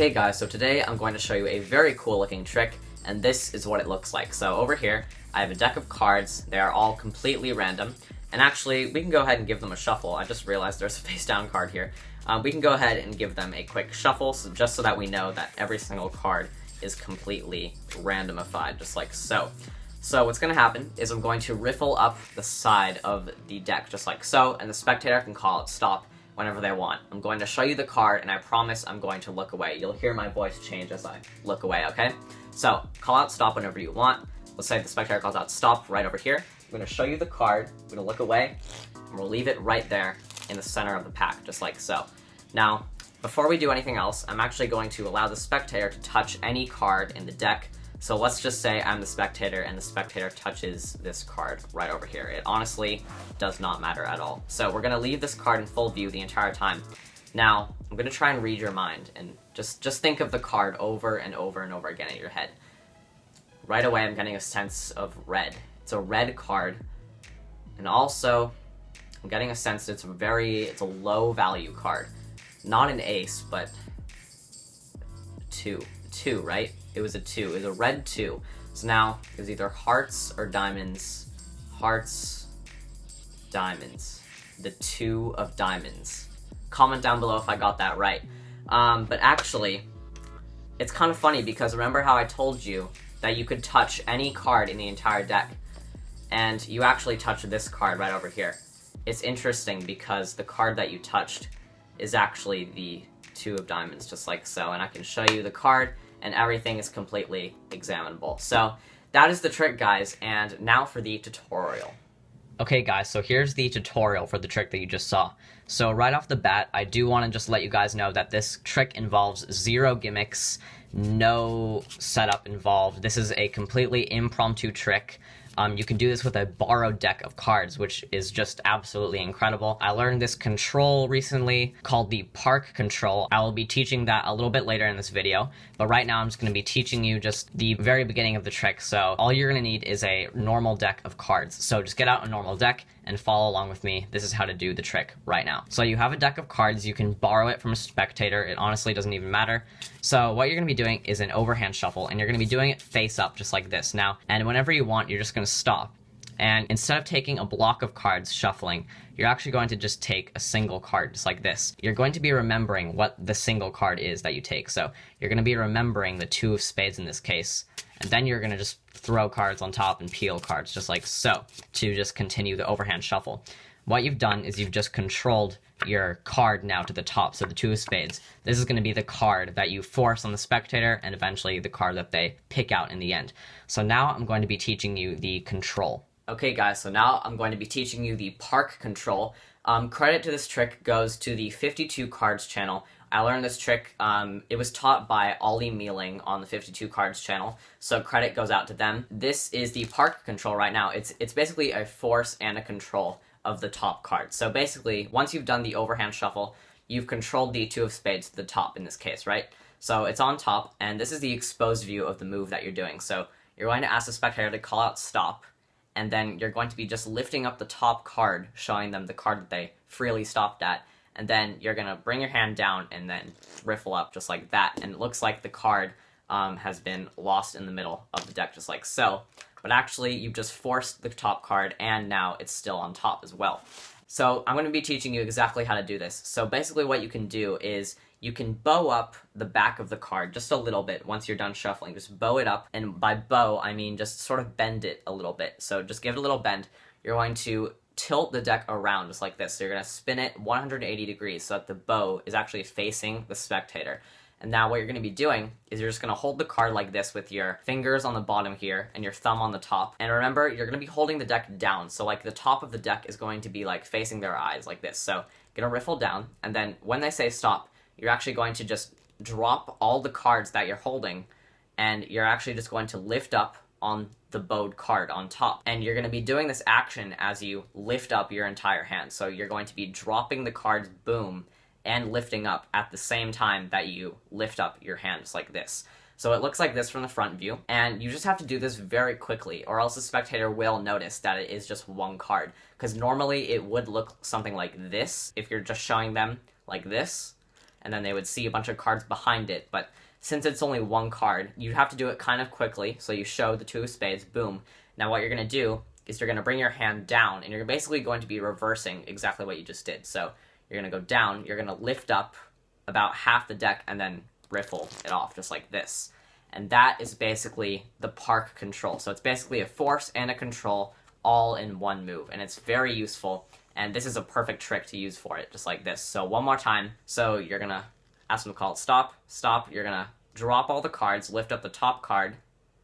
Okay guys, so today I'm going to show you a very cool looking trick, and this is what it looks like. So over here, I have a deck of cards. They are all completely random, and actually, we can go ahead and give them a shuffle. I just realized there's a face down card here. We can go ahead and give them a quick shuffle, just so that we know that every single card is completely randomified, just like so. So what's going to happen is I'm going to riffle up the side of the deck, just like so, and the spectator can call it stop whenever they want. I'm going to show you the card, and I promise I'm going to look away. You'll hear my voice change as I look away, okay? So, call out stop whenever you want. Let's say the spectator calls out stop right over here. I'm going to show you the card, I'm going to look away, and we'll leave it right there in the center of the pack, just like so. Now, before we do anything else, I'm actually going to allow the spectator to touch any card in the deck. So let's just say I'm the spectator and the spectator touches this card right over here. It honestly does not matter at all. So we're going to leave this card in full view the entire time. Now, I'm going to try and read your mind and just think of the card over and over and over again in your head. Right away, I'm getting a sense of red. It's a red card. And also, I'm getting a sense it's a low value card. Not an ace, but two, right? It was a 2. It was a red 2. So now, it was either hearts or diamonds. Hearts, diamonds. The 2 of diamonds. Comment down below if I got that right. But actually, it's kind of funny because remember how I told you that you could touch any card in the entire deck? And you actually touched this card right over here. It's interesting because the card that you touched is actually the 2 of diamonds, just like so. And I can show you the card, and everything is completely examinable. So that is the trick, guys, and now for the tutorial. Okay guys, so here's the tutorial for the trick that you just saw. So right off the bat, I do want to just let you guys know that this trick involves 0 gimmicks, no setup involved. This is a completely impromptu trick. You can do this with a borrowed deck of cards, which is just absolutely incredible. I learned this control recently called the park control. I will be teaching that a little bit later in this video, but right now I'm just going to be teaching you just the very beginning of the trick. So all you're going to need is a normal deck of cards. So just get out a normal deck and follow along with me. This is how to do the trick right now. So you have a deck of cards. You can borrow it from a spectator. It honestly doesn't even matter. So what you're going to be doing is an overhand shuffle, and you're going to be doing it face up just like this. Now, and whenever you want, you're just going to stop. And instead of taking a block of cards shuffling, you're actually going to just take a single card just like this. You're going to be remembering what the single card is that you take. So you're going to be remembering the 2 of spades in this case. And then you're going to just throw cards on top and peel cards just like so to just continue the overhand shuffle. What you've done is you've just controlled your card now to the top, so the 2 of spades. This is going to be the card that you force on the spectator and eventually the card that they pick out in the end. So now I'm going to be teaching you the control. Okay guys, so now I'm going to be teaching you the park control. Credit to this trick goes to the 52 Cards channel. I learned this trick, it was taught by Ollie Mealing on the 52 Cards channel, so credit goes out to them. This is the park control right now. It's basically a force and a control of the top card. So basically, once you've done the overhand shuffle, you've controlled the 2 of spades to the top in this case, right? So it's on top, and this is the exposed view of the move that you're doing. So you're going to ask the spectator to call out stop, and then you're going to be just lifting up the top card, showing them the card that they freely stopped at, and then you're going to bring your hand down and then riffle up just like that, and it looks like the card has been lost in the middle of the deck just like so. But actually, you've just forced the top card, and now it's still on top as well. So I'm going to be teaching you exactly how to do this. So basically what you can do is you can bow up the back of the card just a little bit once you're done shuffling. Just bow it up, and by bow, I mean just sort of bend it a little bit. So just give it a little bend. You're going to tilt the deck around just like this. So you're going to spin it 180 degrees so that the bow is actually facing the spectator. And now what you're going to be doing is you're just going to hold the card like this with your fingers on the bottom here and your thumb on the top. And remember, you're going to be holding the deck down. So like the top of the deck is going to be like facing their eyes like this. So you're going to riffle down, and then when they say stop, you're actually going to just drop all the cards that you're holding, and you're actually just going to lift up on the bowed card on top. And you're going to be doing this action as you lift up your entire hand. So you're going to be dropping the cards, boom, and lifting up at the same time that you lift up your hands like this. So it looks like this from the front view, and you just have to do this very quickly, or else the spectator will notice that it is just one card, because normally it would look something like this if you're just showing them like this, and then they would see a bunch of cards behind it. But since it's only one card, you have to do it kind of quickly. So you show the 2 of spades, boom. Now what you're going to do is you're going to bring your hand down, and you're basically going to be reversing exactly what you just did. So you're going to go down, you're going to lift up about half the deck, and then riffle it off, just like this. And that is basically the park control. So it's basically a force and a control all in one move, and it's very useful, and this is a perfect trick to use for it, just like this. So one more time. So you're going to ask them to call it stop, stop. You're going to drop all the cards, lift up the top card,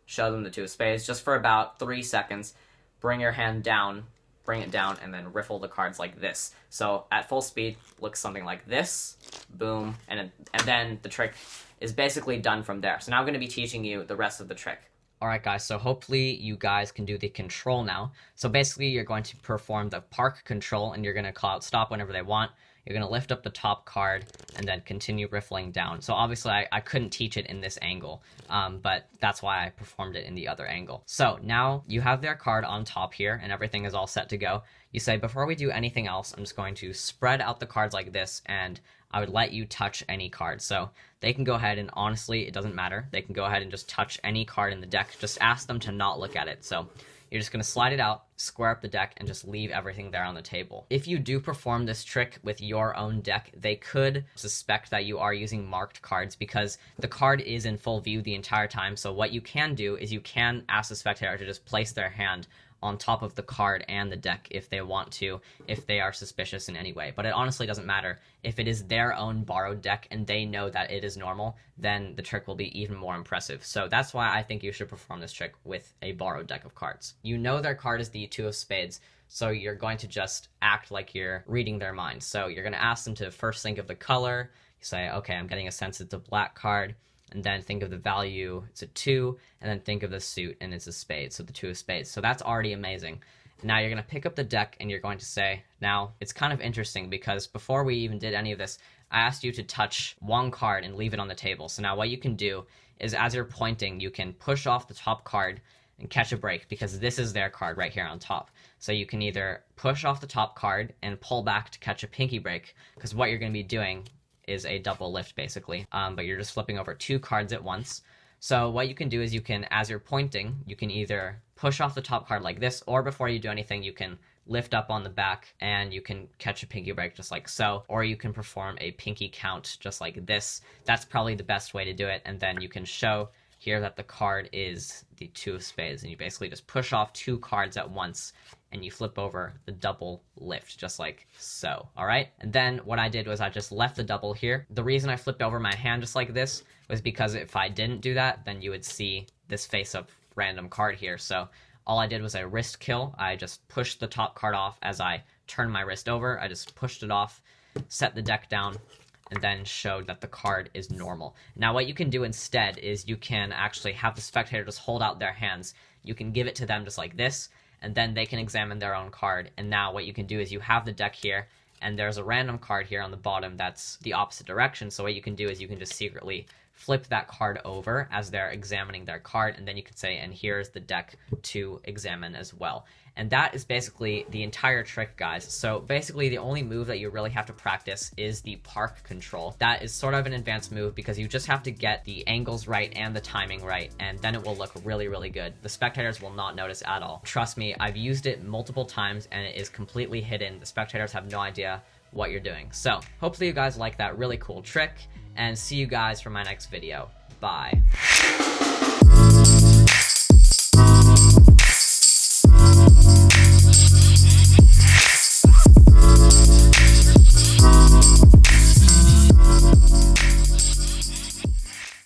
show them the 2 of spades, just for about 3 seconds. Bring your hand down, bring it down, and then riffle the cards like this. So at full speed, looks something like this, boom, and then the trick is basically done from there. So now I'm going to be teaching you the rest of the trick. Alright guys, so hopefully you guys can do the control now. So basically you're going to perform the park control, and you're going to call out stop whenever they want. You're going to lift up the top card and then continue riffling down. So obviously I couldn't teach it in this angle, but that's why I performed it in the other angle. So now you have their card on top here and everything is all set to go. You say, before we do anything else, I'm just going to spread out the cards like this, and I would let you touch any card. So they can go ahead, and honestly, it doesn't matter. They can go ahead and just touch any card in the deck. Just ask them to not look at it. So you're just going to slide it out, square up the deck, and just leave everything there on the table. If you do perform this trick with your own deck, they could suspect that you are using marked cards because the card is in full view the entire time. So what you can do is you can ask the spectator to just place their hand on top of the card and the deck if they want to, if they are suspicious in any way. But it honestly doesn't matter. If it is their own borrowed deck and they know that it is normal, then the trick will be even more impressive. So that's why I think you should perform this trick with a borrowed deck of cards. You know their card is the 2 of spades, so you're going to just act like you're reading their mind. So you're going to ask them to first think of the color. You say, okay, I'm getting a sense it's a black card. And then think of the value, it's a 2, and then think of the suit, and it's a spade, so the 2 of spades. So that's already amazing. Now you're going to pick up the deck, and you're going to say, now, it's kind of interesting, because before we even did any of this, I asked you to touch one card and leave it on the table. So now what you can do is, as you're pointing, you can push off the top card and catch a break, because this is their card right here on top. So you can either push off the top card and pull back to catch a pinky break, because what you're going to be doing is a double lift basically, but you're just flipping over 2 cards at once. So what you can do is you can, as you're pointing, you can either push off the top card like this, or before you do anything, you can lift up on the back and you can catch a pinky break just like so, or you can perform a pinky count just like this. That's probably the best way to do it, and then you can show here that the card is the 2 of spades, and you basically just push off 2 cards at once and you flip over the double lift just like so. All right, and then what I did was I just left the double here. The reason I flipped over my hand just like this was because if I didn't do that, then you would see this face up random card here. So all I did was a wrist kill. I just pushed the top card off as I turned my wrist over. I just pushed it off, set the deck down, and then showed that the card is normal. Now what you can do instead is you can actually have the spectator just hold out their hands. You can give it to them just like this, and then they can examine their own card. And now what you can do is you have the deck here, and there's a random card here on the bottom that's the opposite direction. So what you can do is you can just secretly flip that card over as they're examining their card, and then you can say, and here's the deck to examine as well. And that is basically the entire trick, guys. So basically the only move that you really have to practice is the park control. That is sort of an advanced move because you just have to get the angles right and the timing right, and then it will look really, really good. The spectators will not notice at all. Trust me, I've used it multiple times and it is completely hidden. The spectators have no idea what you're doing. So hopefully you guys like that really cool trick, and see you guys for my next video. Bye.